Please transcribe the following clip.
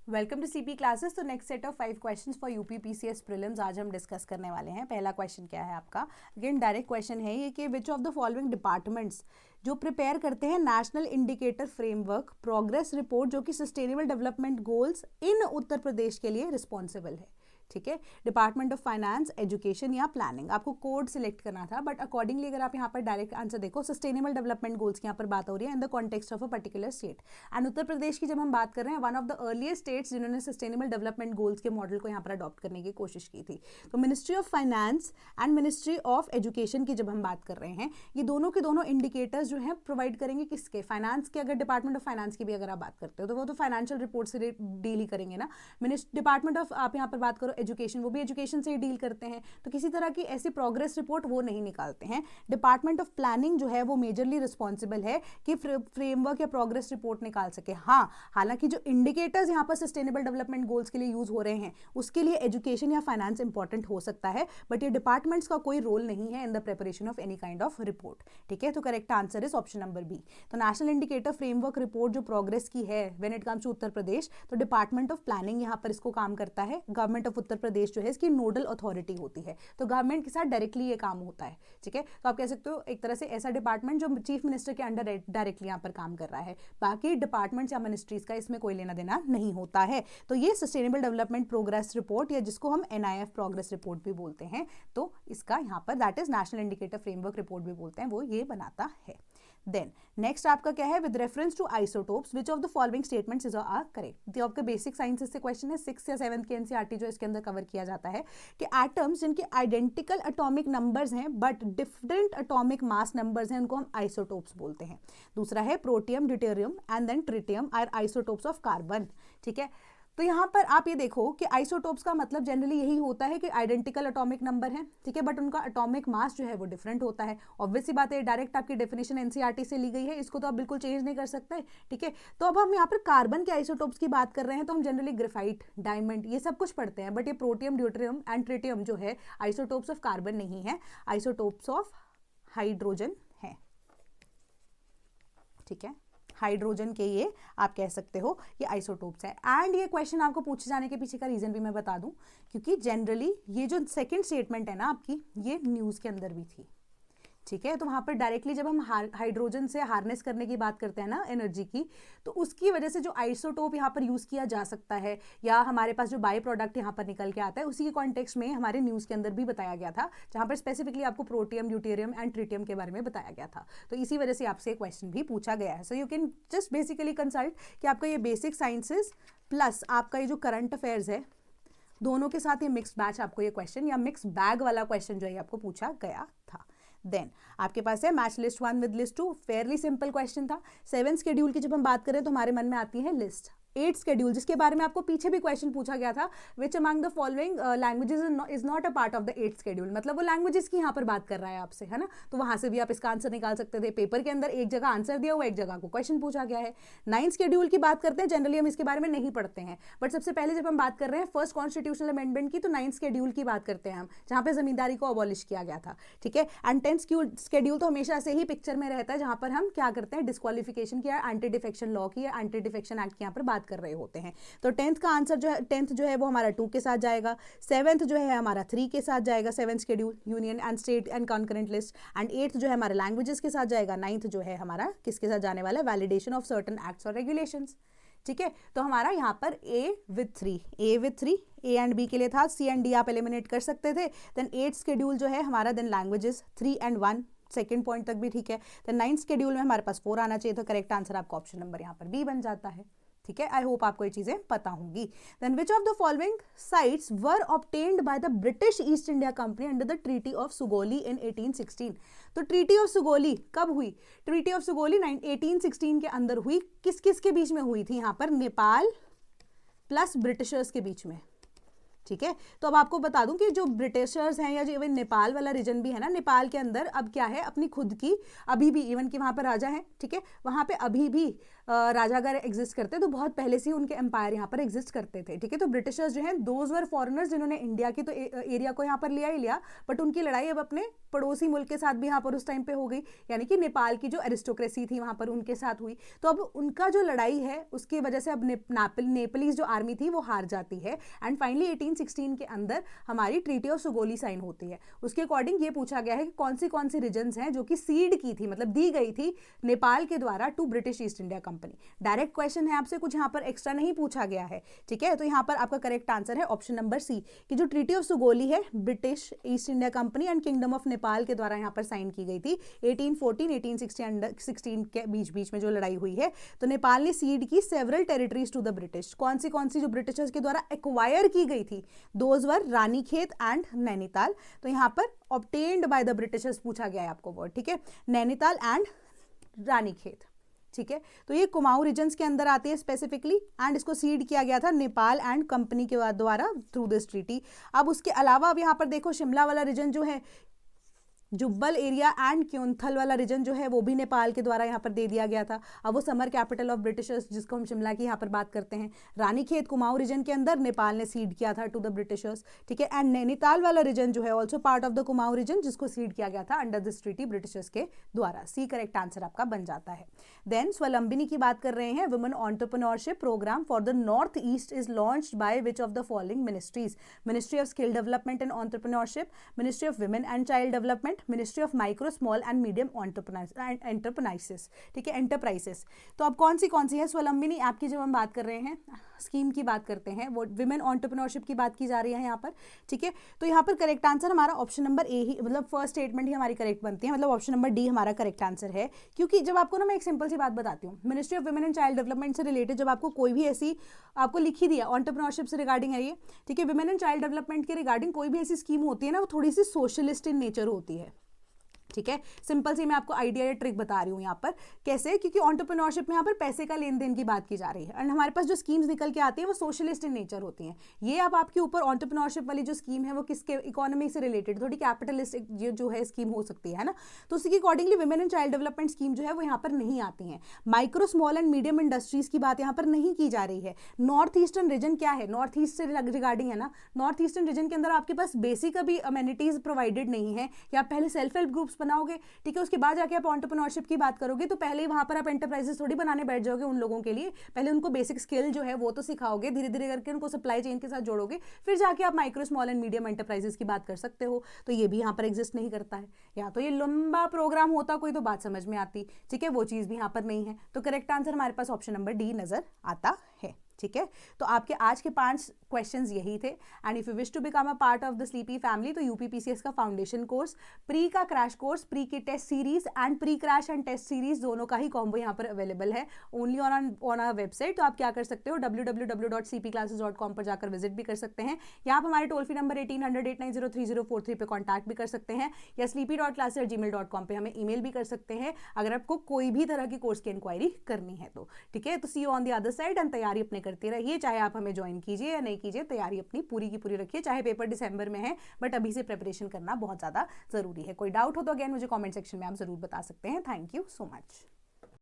Welcome to CP classes. तो next set of 5 questions for UP PCS prelims आज हम discuss करने वाले हैं। पहला क्वेश्चन क्या है आपका, अगेन डायरेक्ट क्वेश्चन है ये कि विच ऑफ द फॉलोइंग डिपार्टमेंट्स जो प्रिपेयर करते हैं national indicator framework progress report जो कि sustainable development goals in Uttar Pradesh के लिए रिस्पॉन्सिबल है। ठीक है, डिपार्टमेंट ऑफ फाइनेंस, एजुकेशन या प्लानिंग। आपको कोड सिलेक्ट करना था, बट अकॉर्डिंगली अगर आप यहाँ पर डायरेक्ट आंसर देखो, सस्टेनेबल डेवलपमेंट गोल्स की यहाँ पर बात हो रही है in the context of a particular state. And Uttar Pradesh की जब हम बात कर रहे हैं, one of the earliest states जिन्होंने सस्टेनेबल डेवलपमेंट गोल्स के मॉडल को यहाँ पर अडॉप्ट करने की कोशिश की थी। तो ministry of finance and ministry of education की जब हम बात कर रहे हैं, ये दोनों के दोनों इंडिकेटर्स जो हैं प्रोवाइड करेंगे किसके, फाइनेंस के। अगर डिपार्टमेंट ऑफ फाइनेंस की भी अगर आप बात करते हो तो वो तो फाइनेंशियल रिपोर्ट से डील ही करेंगे ना। डिपार्टमेंट ऑफ आप यहाँ पर बात करो एजुकेशन, वो भी एजुकेशन से डील करते हैं, तो किसी तरह की ऐसी प्रोग्रेस रिपोर्ट वो नहीं निकालते हैं। डिपार्टमेंट ऑफ प्लानिंग जो है वो मेजरली रिस्पॉन्सिबल है कि फ्रेमवर्क या प्रोग्रेस रिपोर्ट निकाल सके। हाँ, हालांकि जो इंडिकेटर्स यहाँ पर सस्टेनेबल डेवलपमेंट गोल्स के लिए यूज हो रहे हैं उसके लिए एजुकेशन या फाइनेंस इंपॉर्टेंट हो सकता है, बट ये डिपार्टमेंट्स का कोई रोल नहीं है in the preparation of any kind of report. ठीक है, तो correct answer is option number B. तो नेशनल इंडिकेटर फ्रेमवर्क रिपोर्ट जो प्रोग्रेस की है when it comes to Uttar Pradesh, तो डिपार्टमेंट ऑफ प्लानिंग यहाँ पर इसको काम करता है। गवर्नमेंट ऑफ उत्तर प्रदेश जो है इसकी नोडल अथॉरिटी होती है, तो गवर्नमेंट के साथ डायरेक्टली ये काम होता है। ठीक है, तो आप कह सकते हो एक तरह से ऐसा डिपार्टमेंट जो चीफ मिनिस्टर के अंडर डायरेक्टली यहाँ पर काम कर रहा है, बाकी डिपार्टमेंट्स या मिनिस्ट्रीज का इसमें कोई लेना देना नहीं होता है। तो ये सस्टेनेबल डेवलपमेंट प्रोग्रेस रिपोर्ट या जिसको हम NIF प्रोग्रेस रिपोर्ट भी बोलते हैं, तो इसका यहाँ पर that is national indicator framework report भी बोलते हैं, वो ये बनाता है। देन नेक्स्ट आपका क्या है, with reference to isotopes which of the following statements is are correct. तो आपका बेसिक साइंसेस से क्वेश्चन है, 6 या 7 के NCERT जो इसके अंदर कवर किया जाता है कि एटम्स जिनके आइडेंटिकल एटॉमिक नंबर्स हैं but different atomic mass numbers हैं, उनको हम आइसोटोप्स बोलते हैं। दूसरा है protium, deuterium and then tritium are isotopes of carbon. ठीक है, तो यहाँ पर आप ये देखो कि आइसोटोप्स का मतलब जनरली यही होता है कि आइडेंटिकल एटॉमिक नंबर है, ठीक है, बट उनका एटॉमिक मास जो है वो डिफरेंट होता है। ऑब्वियस सी बात है, डायरेक्ट आपकी डेफिनेशन NCERT से ली गई है, इसको तो आप बिल्कुल चेंज नहीं कर सकते। ठीक है, तो अब हम यहाँ पर कार्बन के आइसोटोप्स की बात कर रहे हैं, तो हम जनरली ग्रेफाइट, डायमंड ये सब कुछ पढ़ते हैं, बट ये प्रोटियम, ड्यूटेरियम एंड ट्रिटियम जो है आइसोटोप्स ऑफ कार्बन नहीं है, आइसोटोप्स ऑफ हाइड्रोजन है। ठीक है, हाइड्रोजन के ये आप कह सकते हो ये आइसोटोप्स है। एंड ये क्वेश्चन आपको पूछे जाने के पीछे का रीजन भी मैं बता दूं, क्योंकि जनरली ये जो सेकंड स्टेटमेंट है ना आपकी, ये न्यूज़ के अंदर भी थी। ठीक है, तो वहाँ पर डायरेक्टली जब हम हाइड्रोजन से हार्नेस करने की बात करते हैं ना एनर्जी की, तो उसकी वजह से जो आइसोटोप यहाँ पर यूज़ किया जा सकता है या हमारे पास जो बाई प्रोडक्ट यहाँ पर निकल के आता है, उसी के कॉन्टेक्स्ट में हमारे न्यूज़ के अंदर भी बताया गया था, जहाँ पर स्पेसिफिकली आपको प्रोटियम, ड्यूटेरियम एंड ट्रिटियम के बारे में बताया गया था। तो इसी वजह से आपसे क्वेश्चन भी पूछा गया है। So you can just basically consult कि आपका ये बेसिक साइंसेज प्लस आपका ये जो करंट अफेयर्स है, दोनों के साथ ये मिक्स बैच आपको ये क्वेश्चन या मिक्स बैग वाला क्वेश्चन जो है आपको पूछा गया था। देन आपके पास है match list 1 with list 2, Fairlie simple question था। 7 शेड्यूल की जब हम बात करें तो हमारे मन में आती है लिस्ट। 8 शेड्यूल जिसके बारे में आपको पीछे भी क्वेश्चन पूछा गया था, which among the following languages is not a part of the 8 schedule, मतलब वो लैंग्वेजेस की यहाँ पर बात कर रहा है आपसे, है ना। तो वहां से भी आप इसका आंसर निकाल सकते थे। पेपर के अंदर एक जगह आंसर दिया हुआ, एक जगह को क्वेश्चन पूछा गया है। 9 शेड्यूल की बात करते हैं, जनरली हम इसके बारे में नहीं पढ़ते हैं, बट सबसे पहले जब हम बात कर रहे हैं फर्स्ट कॉन्स्टिट्यूशनल अमेंडमेंट की, तो 9 शेड्यूल की बात करते हैं हम, जहाँ पे जमींदारी को अबॉलिश किया गया था। ठीक है, एंड 10th शेड्यूल तो हमेशा से ही पिक्चर में रहता है, जहाँ पर हम क्या करते हैं, डिस्क्वालिफिकेशन की, एंटी डिफेक्शन लॉ की, एंटी डिफेक्शन एक्ट की यहाँ पर बात कर रहे होते हैं। तो 10th का आंसर जो है, 10th जो है वो हमारा 2 के साथ जाएगा, 7th जो है हमारा 3 के साथ जाएगा, 7th schedule union and state and concurrent list, and 8th जो है हमारा लैंग्वेजेस के साथ जाएगा, 9th जो है हमारा किसके साथ जाने वाला है, वैलिडेशन ऑफ सर्टेन एक्ट्स और रेगुलेशंस। ठीक है, तो हमारा यहाँ पर A with 3 A and B के लिए था, C एंड D आप एलिमिनेट कर सकते थे। देन 8th शेड्यूल जो है हमारा, then languages 3 and 1 second point तक भी ठीक है। देन 9th शेड्यूल में हमारे पास 4 आना चाहिए, तो करेक्ट आंसर आपका ऑप्शन नंबर यहाँ पर B बन जाता है। ठीक है, आई होप आपको ये चीजें पता होंगी। Then which of the following sites were obtained by the British East India Company under the treaty of Sugauli in 1816। तो ट्रीटी ऑफ सुगोली कब हुई, ट्रीटी ऑफ सुगोली 1816 के अंदर हुई। किस किस के बीच में हुई थी, यहाँ पर नेपाल प्लस ब्रिटिशर्स के बीच में। ठीक है। तो अब आपको बता दूं कि जो ब्रिटिशर्स हैं या जो इवन नेपाल वाला रीजन भी है ना, नेपाल के अंदर अब क्या है, अपनी खुद की अभी भी, इवन कि वहाँ पर राजा हैं, ठीक है, वहाँ पे अभी भी राजा अगर एग्जिस्ट करते तो बहुत पहले से ही उनके एम्पायर यहाँ पर एग्जिस्ट करते थे, ठीक है। तो ब्रिटिशर्स जो हैं दोज वर फॉरेनर्स जिन्होंने इंडिया की तो एरिया को यहाँ पर लिया ही लिया, बट उनकी लड़ाई अब अपने पड़ोसी मुल्क के साथ भी यहाँ पर उस टाइम पे हो गई, यानी कि नेपाल की जो एरिस्टोक्रेसी थी वहाँ पर उनके साथ हुई। तो अब उनका जो लड़ाई है उसकी वजह से अब नेपालीज जो आर्मी थी वो हार जाती है, एंड फाइनली 1816 के अंदर हमारी ट्रीटी ऑफ सुगोली साइन होती है। उसके अकॉर्डिंग ये पूछा गया है कि कौन सी रीजन्स हैं जो कि सीड की थी, मतलब दी गई थी नेपाल के द्वारा to British East India company. Direct question है, आपसे कुछ यहाँ पर एक्स्ट्रा नहीं पूछा गया है, ठीक है। तो यहाँ पर आपका करेक्ट आंसर है ऑप्शन नंबर सी, कि जो ट्रीटी ऑफ सुगोली है British East India company and kingdom of Nepal के द्वारा यहाँ पर साइन की गई थी 1814-1816 के बीच में जो लड़ाई हुई है। तो नेपाल ने सीड की several territories to the British. कौन सी जो ब्रिटिशर्स के द्वारा एक्वायर की गई थी, those were Ranikhet and Nainital. तो यहाँ पर ऑब्टेन्ड बाय द ब्रिटिशर्स पूछा गया है आपको वर्ड, ठीक है, नैनीताल एंड रानीखेत, ठीक है। तो ये कुमाऊं रीजन्स के अंदर आती है स्पेसिफिकली, एंड इसको सीड किया गया था नेपाल एंड कंपनी के द्वारा थ्रू दिस ट्रीटी। अब उसके अलावा अब यहाँ पर देखो शिमला वाला रीजन जो है, जुब्बल एरिया एंड क्योंथल वाला रीजन जो है वो भी नेपाल के द्वारा यहाँ पर दे दिया गया था। अब वो समर कैपिटल ऑफ ब्रिटिशर्स जिसको हम शिमला की यहाँ पर बात करते हैं। रानीखेत कुमाऊं रीजन के अंदर नेपाल ने सीड किया था टू द ब्रिटिशर्स, ठीक है। एंड नैनीताल वाला रीजन जो है also part of the Kumaon region जिसको सीड किया गया था अंडर दिस ट्रीटी ब्रिटिशर्स के द्वारा। सी करेक्ट आंसर आपका बन जाता है। देन स्वलंबिनी की बात कर रहे हैं, women entrepreneurship programme for the north east is launched by which of the following ministries? Ministry of skill development and entrepreneurship, ministry of women and child development, ministry of micro small and medium enterprises, ठीक है, enterprises. तो अब कौन सी है स्वलंबिनी app की जब हम बात कर रहे हैं, स्कीम की बात करते हैं, वो विमेन एंटरप्रेन्योरशिप की बात की जा रही है यहाँ पर, ठीक है। तो यहाँ पर करेक्ट आंसर हमारा ऑप्शन नंबर ए ही, मतलब फर्स्ट स्टेटमेंट ही हमारी करेक्ट बनती है, मतलब ऑप्शन नंबर डी हमारा करेक्ट आंसर है। क्योंकि जब आपको ना मैं एक सिंपल सी बात बताती हूँ, ministry of women and child development से रिलेटेड जब आपको कोई भी ऐसी आपको लिखी दिया एंटरप्रेन्योरशिप से रिगार्डिंग है ये, ठीक है, वुमेन एंड चाइल्ड डेवलपमेंट के रिगार्डिंग कोई भी ऐसी स्कीम होती है ना, वो थोड़ी सी सोशलिस्ट इन नेचर होती है, ठीक है। सिंपल सी मैं आपको आइडिया या ट्रिक बता रही हूँ यहाँ पर कैसे, क्योंकि एंटरप्रेन्योरशिप में यहाँ पर पैसे का लेन देन की बात की जा रही है, एंड हमारे पास जो स्कीम्स निकल के आती है वो सोशलिस्ट इन नेचर होती हैं। ये अब आपके ऊपर एंटरप्रेन्योरशिप वाली जो स्कीम है वो किसके इकोनॉमी से रिलेटेड, थोड़ी कैपिटलिस्ट जो है स्कीम हो सकती है ना, तो उसके accordingly women and child development scheme जो है वो यहाँ पर नहीं आती है। Micro small and medium industries की बात यहाँ पर नहीं की जा रही है। नॉर्थ ईस्टर्न रीजन क्या है, नॉर्थ ईस्ट से रिगार्डिंग है ना, नॉर्थ ईस्टर्न रीजन के अंदर आपके पास बेसिक अभी अमेनिटीज प्रोवाइडेड नहीं है, या पहले सेल्फ हेल्प ग्रुप्स बनाओगे, ठीक है, उसके बाद जाके आप एंटरप्रेन्योरशिप की बात करोगे, तो पहले ही वहां पर आप एंटरप्राइजेस थोड़ी बनाने बैठ जाओगे उन लोगों के लिए, पहले उनको बेसिक स्किल जो है वो तो सिखाओगे, धीरे धीरे करके उनको सप्लाई चेन के साथ जोड़ोगे, फिर जाके आप micro small and medium enterprises की बात कर सकते हो। तो ये भी यहाँ पर एग्जिस्ट नहीं करता है, या तो ये लंबा प्रोग्राम होता कोई तो बात समझ में आती, ठीक है, वो चीज भी यहाँ पर नहीं है। तो करेक्ट आंसर हमारे पास ऑप्शन नंबर डी नजर आता है, ठीक है। तो आपके आज के 5 क्वेश्चंस यही थे, and if you wish to become a part of the sleepy family तो यूपीपीसीएस का फाउंडेशन कोर्स, प्री का क्रैश कोर्स, प्री की test series and pre crash and test series दोनों का ही कॉम्बो यहाँ पर अवेलेबल है ओनली ऑन आवर वेबसाइट। तो आप क्या कर सकते हो, www.cpclasses.com पर जाकर विजिट भी कर सकते हैं, या आप हमारे टोल फ्री नंबर 1800-890-3043 पे कॉन्टैक्ट भी कर सकते हैं, या sleepy.classes@gmail.com पे हमें ईमेल भी कर सकते हैं अगर आपको कोई भी तरह की कोर्स की इंक्वायरी करनी है तो, ठीक है। तो see you on the other side, and तैयारी अपने करते रहिए, चाहे आप हमें ज्वाइन कीजिए या नहीं कीजिए, तैयारी अपनी पूरी की पूरी रखिए, चाहे पेपर दिसंबर में है बट अभी से प्रिपरेशन करना बहुत ज़्यादा जरूरी है। कोई डाउट हो तो अगेन मुझे कमेंट सेक्शन में आप जरूर बता सकते हैं। Thank you so much.